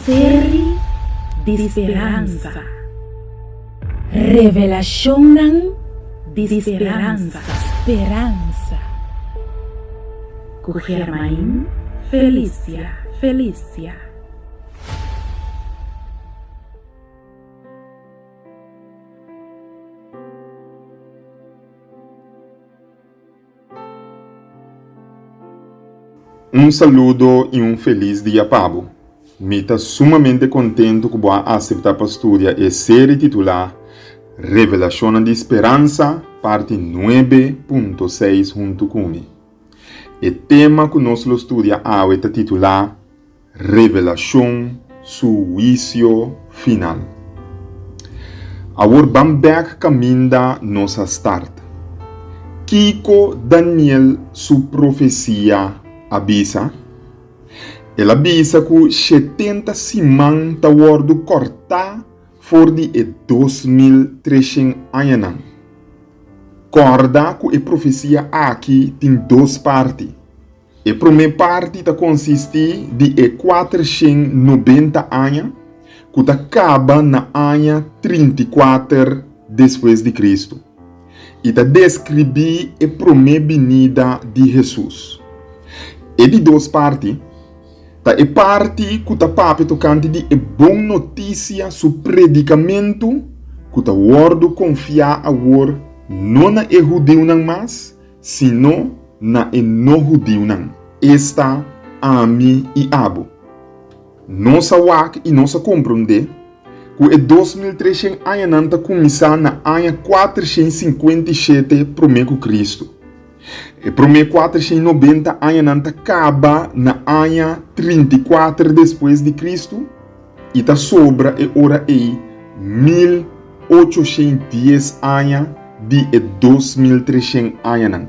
série de esperança. Revelação de esperança. Com Germain Felícia. Um saludo e um feliz dia, Pablo. Me está sumamente contente que vou aceitar a pastoria e série titular Revelação de Esperança, parte 9.6 junto comigo. O tema que nós estudamos é titular Revelação, Juízo Final. Agora vamos ver caminho nossa start. Kiko Daniel, sua profecia avisa. Ela avisa que 70 semanas está sendo cortada for de 2300 anos. Corda que a profecia aqui tem duas partes. A primeira parte consiste de 490 anos, que acaba na ano 34 depois de Cristo. E descreve a primeira vinda de Jesus. E de duas partes, a parte que está tocante de boa notícia sobre predicamento, que está word confiar agora não na judeu não mais, sino na não judeu não. Esta ami e abo. Nossa wak e nossa compreender que 2300 anos começar na ano 457 primeiro Cristo. E primeiro 490 anos acaba na ano 34 depois de Cristo e está sobra e ora aí 1810 anos de 2300 anos.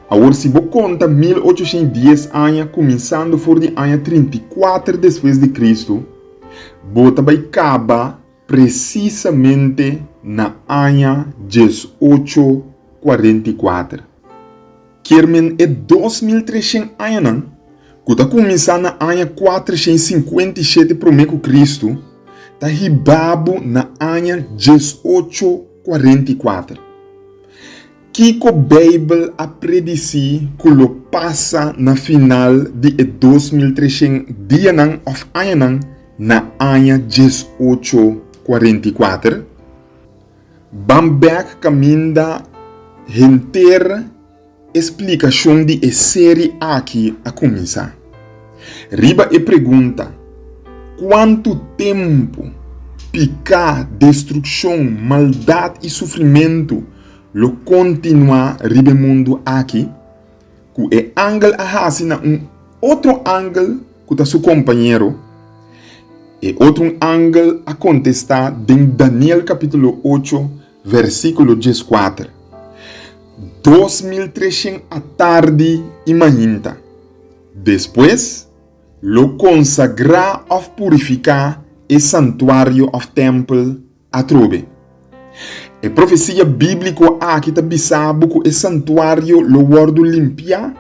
Agora se você conta 1810 anos começando por de ano 34 depois de Cristo, você vai acabar precisamente na ano 1844. Kermen 2300 anos, que está começando na ano 457 primeiro Cristo, está ribado na ano 1844. Que a Bíblia a predici que lo passa na final de 2300 dias of anos na ano 1844. Bamberg caminha inteira explicação de série aqui a começar. Riba e pergunta: quanto tempo picar, destruição, maldade e sofrimento lo continua riba mundo aqui? Que é ângulo a na outro ângulo que tá seu companheiro e outro ângulo a contestar em Daniel capítulo 8 versículo 14. 2300 à tarde e manhã. Depois, lo consagrar ou purificar o santuário ou templo a trobe. A profecia bíblica aqui está bisabo que o santuário lo guardo limpia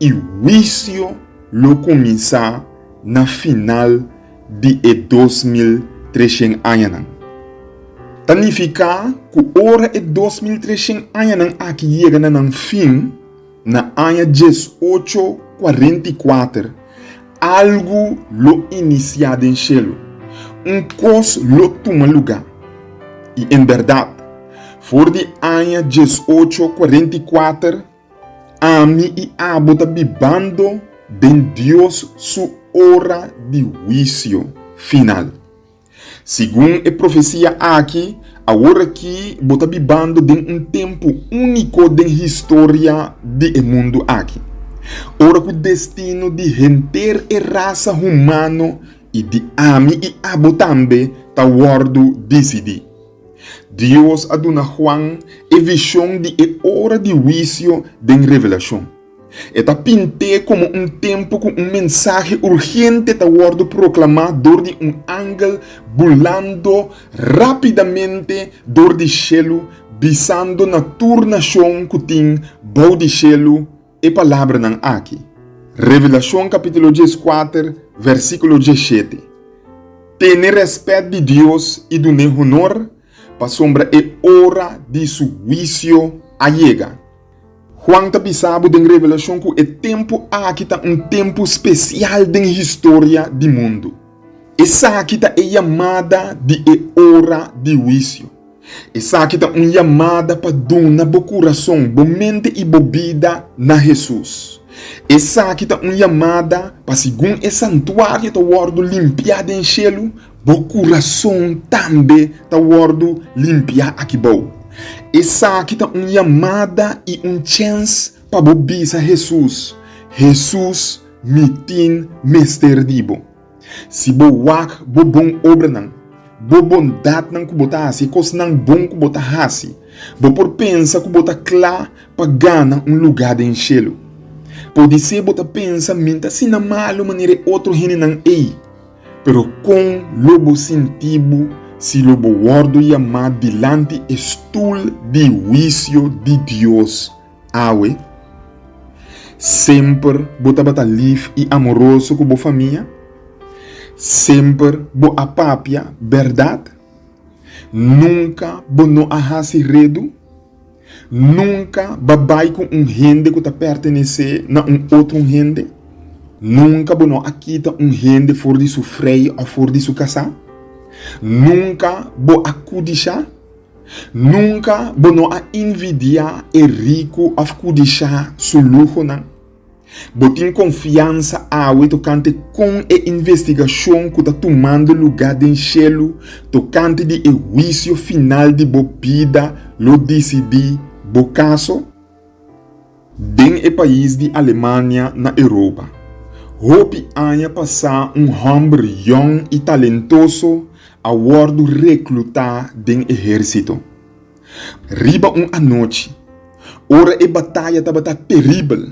e o juízo lo começa na final de 2300 anos. Significa que ora 2300 anos aqui chega no fim, na ano 1844, algo lo iniciado em cielo, coisa lo toma lugar. E em verdade, for de ano 1844, a mim e a bota bibando de Deus su hora de juízo final. Segundo a profecia aqui, agora que bota bibando de tempo único da história do mundo aqui. Ora que o destino de gente e raça humana e de ami e abo também está guardo decidir. Deus aduna Juan a visão de hora de juízo de revelação. Está pinte como tempo com mensagem urgente está guardo proclamado de ángel bulando rapidamente dor de cielo, visando na turnação que tem bom de cielo e palavra nan aqui. Revelação capítulo 14, versículo 17. Tener respeto de Dios y donar honor para sombra e hora de su juicio llega. Juan está pisando en revelación que el tiempo aquí está un tiempo especial en la historia del mundo. Esa aquí está llamada de hora de juicio. Esa aqui é uma chamada para donar o coração, a mente e a vida na Jesus. Essa aqui é uma chamada para, segundo o santuário está sendo limpiado em cielo, o coração também está sendo limpiado aqui bom. Essa aqui é uma chamada e chance para ouvir Jesus. Jesus me tem mestre. Se você bom obra não, bo bondade não kubota hasi, coisa não bom kubota hasi, bo por pensa kubota clar para ganhar lugar em cielo. Pode ser bota pensa minta se na malo maneira outro gente não é, pero com lobo sentido se lobo wordo chamado dilante estul de juízo de Deus awe. Sempre bota bata livre e amoroso com a família. Sempre bo apapia verdade. Nunca bo no ahasi redo. Nunca babai com gente que está pertenece a outro gente. Nunca bo no akita gente fora de su freio ou fora de su casa. Nunca bo akudisha. Nunca bo no a invidia e rico of kudisha su lujo não. Botin confiança awe tocante com a investigação que está tomando lugar em cielo, tocante de juízo final de bobida, lo decidi, bo caso, den o país de Alemanha na Europa. Hope anya passar homem young e talentoso a wordo reclutar den exército. Riba a noite, ora e batalha estava terrível.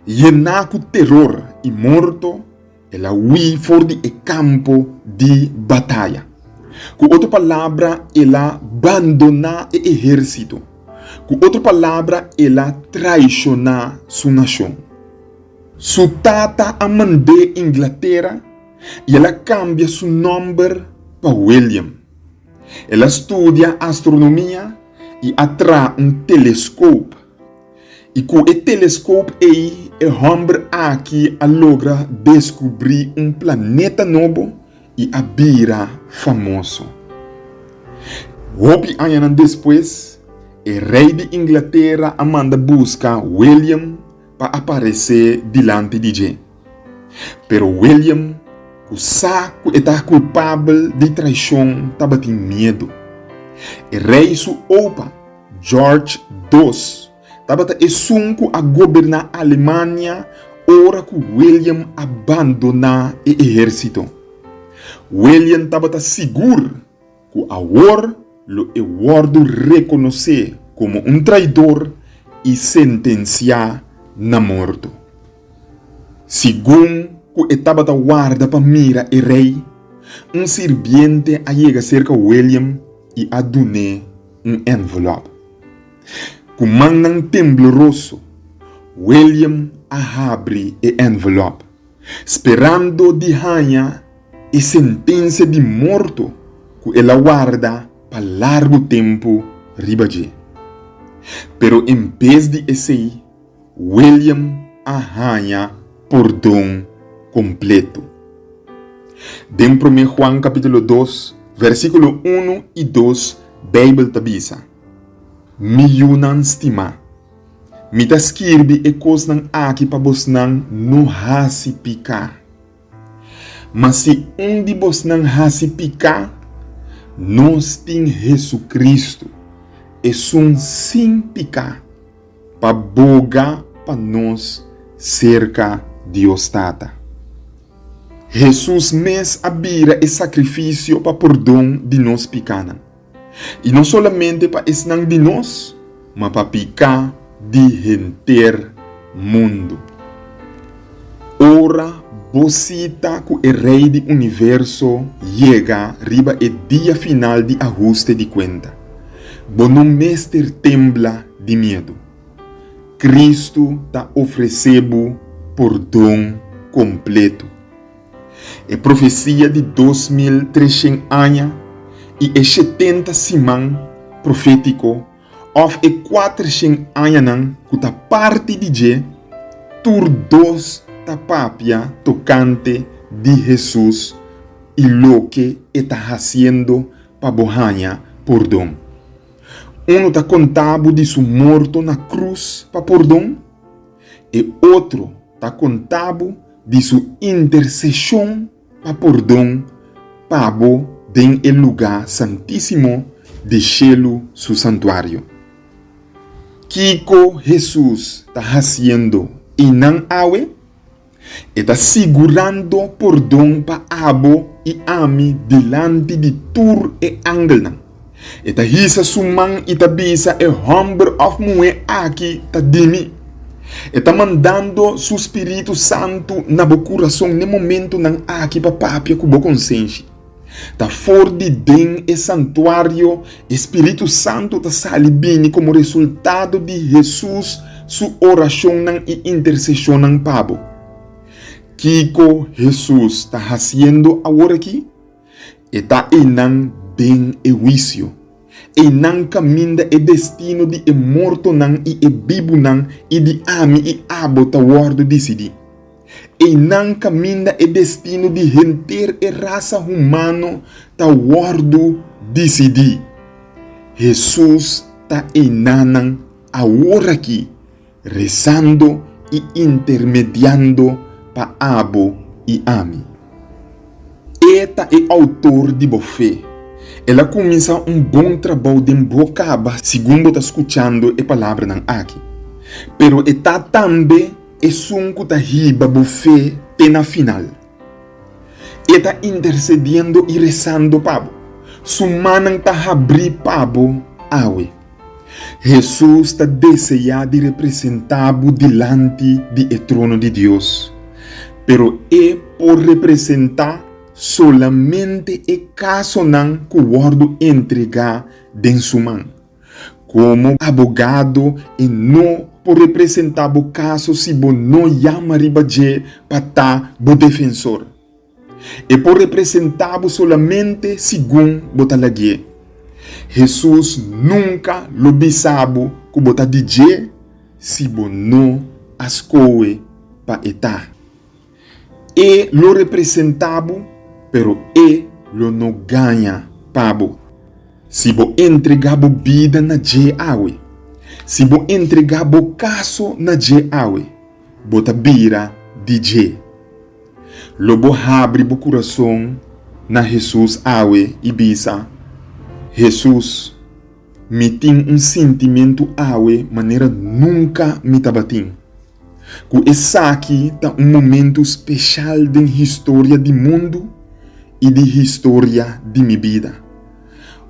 Llenar com terror e morto, ela hui for de campo de batalha. Com outra palavra, ela abandonar o exército. Com outra palavra, ela traicionar sua nação. Sua tata a mandar Inglaterra e ela cambia seu nome para William. Ela estuda astronomia e atrai telescópio. E com o telescópio aí, o homem aqui logra descobrir planeta novo e a vira famoso. Hope anos depois, o rei de Inglaterra manda buscar William para aparecer diante de gente. Pero William, o saco está culpável de traição, estava com medo. O rei su opa, George II, estava essunco a governar a Alemanha, ora que William abandonar o exército. William estava seguro que agora o wordo reconhecer como traidor e sentenciar na morte. Segundo que estava guarda para mira o rei, sirviente chega cerca de William e a donar envelope. Com mão tembloroso, William abre o envelope, esperando de ganhar a sentença de morto que ela guarda para largo tempo ribaje. Pero em vez de esse, William ganha perdão completo. Dentro de Juan capítulo 2, versículo 1 e 2, Bíblia tabisa. Miyunan stima. Mita skirbi e kos nang aki pa bos nang no hasi pika. Mas se de bos nang hasi pika, nós tem Jesus Cristo. E sim pika. Pa boga pa nós cerca Deus tata. Jesus mes abira e sacrifício pa perdão de nós picanan. E não solamente para esnang de nós, mas para picar de enter mundo. Ora, bocita que o rei do universo chega riba o dia final de ajuste de conta. Bono mestre tembla de medo. Cristo está oferecendo perdão completo. É profecia de 2300 anos e é 70 simão profético, ou é 400 anos que tá parte de je, tur dos tapapia tocante de Jesus e lo que está haciendo para bohanha perdão. Um está contado de su morto na cruz para perdão, e outro está contado de su intercessão para perdão, pabo den el lugar santíssimo de cielo su santuário. Kiko Jesus está haciendo e não awe, está segurando perdão para abo e ami delante de tur e angel. Eta hisa sumang itabisa e humber of mue aqui ta dimi. Eta mandando su Espírito Santo na bo coração no momento nang aqui papapia kubo consciência. Ta for de den e santuário, Espírito Santo ta salibini como resultado de Jesus su oração nang e intercessão nang pabo. Kiko Jesus ta haciendo agora aqui? Eta inang den e juízo. E não caminha e destino de e morto não e vivo não e de ami e abo ta wordo decidi. E não caminha e destino de gente e raça humano ta wordo decidi. Jesus ta enanan agora aqui, rezando e intermediando pa abo e ami. Eta é autor de bofé. Ela começa bom trabalho de embocaba, segundo está escutando a palavra não aqui. Pero está também é sunco da riba bofé na final. Está intercedendo e rezando pabo. Sumanang ta abrir pabo awe. Jesus está desejando de representado delante do trono de Deus. Pero é por representar solamente é caso não que o wordo entregar den sua mão. Como abogado e não por representar o caso se bo não chama ribaje para estar o defensor. É por representar solamente segundo botalague. Jesus nunca lo bisabo que bota DJ se bo não ascoe para etar. E lo representado pero lo não ganha pabo. Se bo entregar bo vida na je awe, se bo entregar bo caso na je awe, bota bira de je. Lobo abre bo coração na Jesus awe e bisa. Jesus, me tem sentimento awe maneira nunca me tabatim. Que essa aqui tá momento especial da história do mundo e de história de minha vida.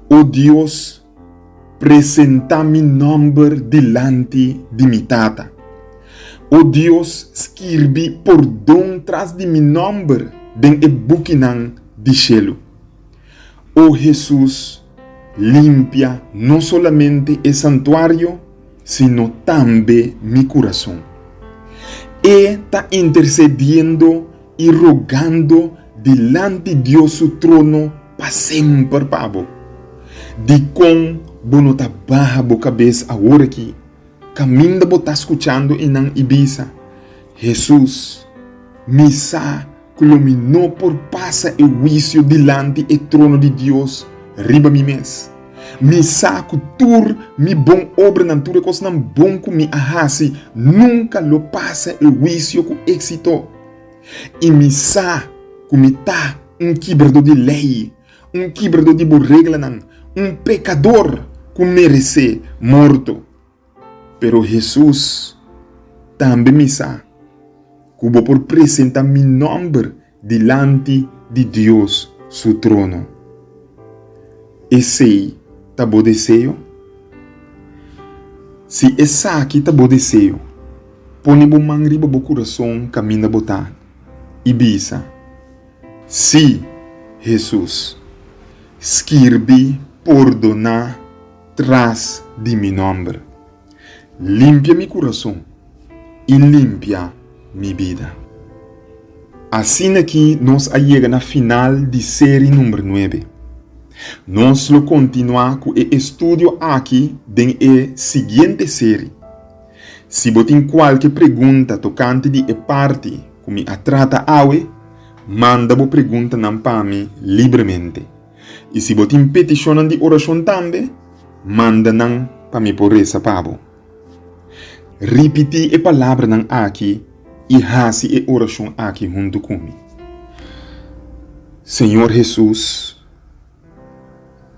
Oh Deus, presenta meu nome delante de minha tata. Oh Deus, escreve perdão tras de meu nome dentro do buquinan de cielo. Oh Jesus, limpia não solamente o santuário, sino também meu coração. E está intercedendo e rogando delante de Deus su trono para sempre, pabo. De com bono tá barra bo cabeça agora aqui, caminho da botar escutando e não ibisa. Jesus, misa iluminou por passa e juízo delante do trono de Deus, riba mi mes. Misa cultur mi bom obra natura cos não bom com mi ahasi, nunca lo passa e juízo com éxito. E misa comita quebrador de lei, quebrador de regra, pecador que merece morto. Pero Jesus também me sabe que vou por apresentar meu nome delante de Deus, su trono. Esse tá bom desejo? Se essa aqui tá bom desejo, põe bo mangriba bo coração caminho botar e bisa. Se Jesus escreve perdonar tras de meu nome, limpia meu coração e limpia minha vida. Assim aqui nós chegamos na final de série número 9. Nós vamos continuar com o estudo aqui em a seguinte série. Se você tem qualquer pergunta tocante de a parte que me trata hoje, manda a pergunta para mim livremente. E se você tem petição de oração também, manda para mim por essa pavo. Repetir a palavra aqui e faça a oração aqui junto comigo. Senhor Jesus,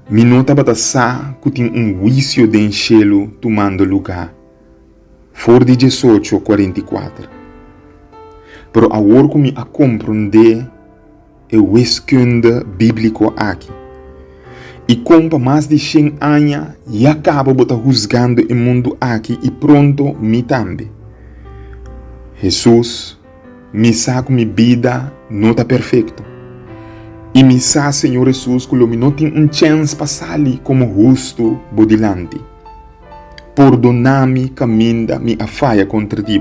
me nota batasa que tem juízo de cielo tomando lugar. For de 18:44. Pero agora que me a compreender o escudo bíblico aqui. E como mais de 100 anos, e acaba juzgando o mundo aqui e pronto me também. Jesus, me sabe que minha vida não está perfeita. E me sabe, Senhor Jesus, que eu não tenho chance para sair como justo bodilante. Perdona-me, caminha me a falha contra ti.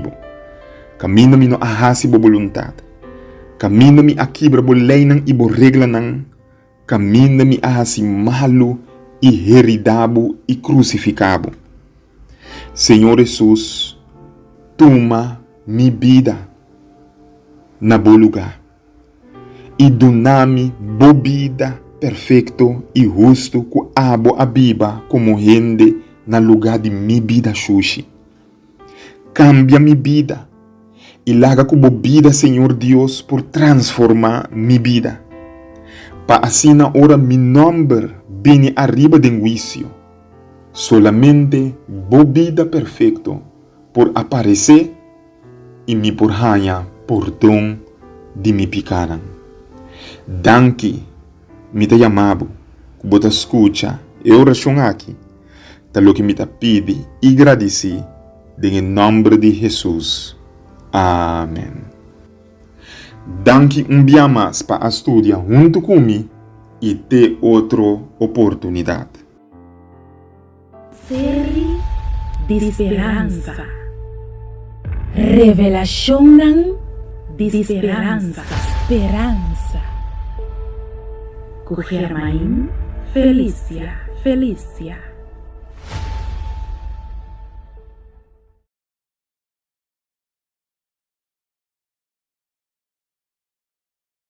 Caminha-me não a raça boa vontade. Caminha-me a quebra boa lei e boa regra. Caminha-me a raça malo e heridado e crucificado. Senhor Jesus, toma minha vida na bom lugar. E dona-me boa vida perfeito e justo que abo a biba como rende na lugar de minha vida xuxi. Cambia minha vida e larga com boa vida, Senhor Deus, por transformar minha vida. Para assim na hora meu nome vem arriba de juízo. Solamente boa vida perfeito por aparecer e me por ganhar perdão de me picaram. Danke, me te chamado, que você escuta e oração aqui. Tal que me te pede e agradeci, em nome de Jesus. Amém. Danke dia mais para estudar junto comigo e ter outra oportunidade. Série de esperança. Revelação de esperança. Esperança. Com Germain Felícia.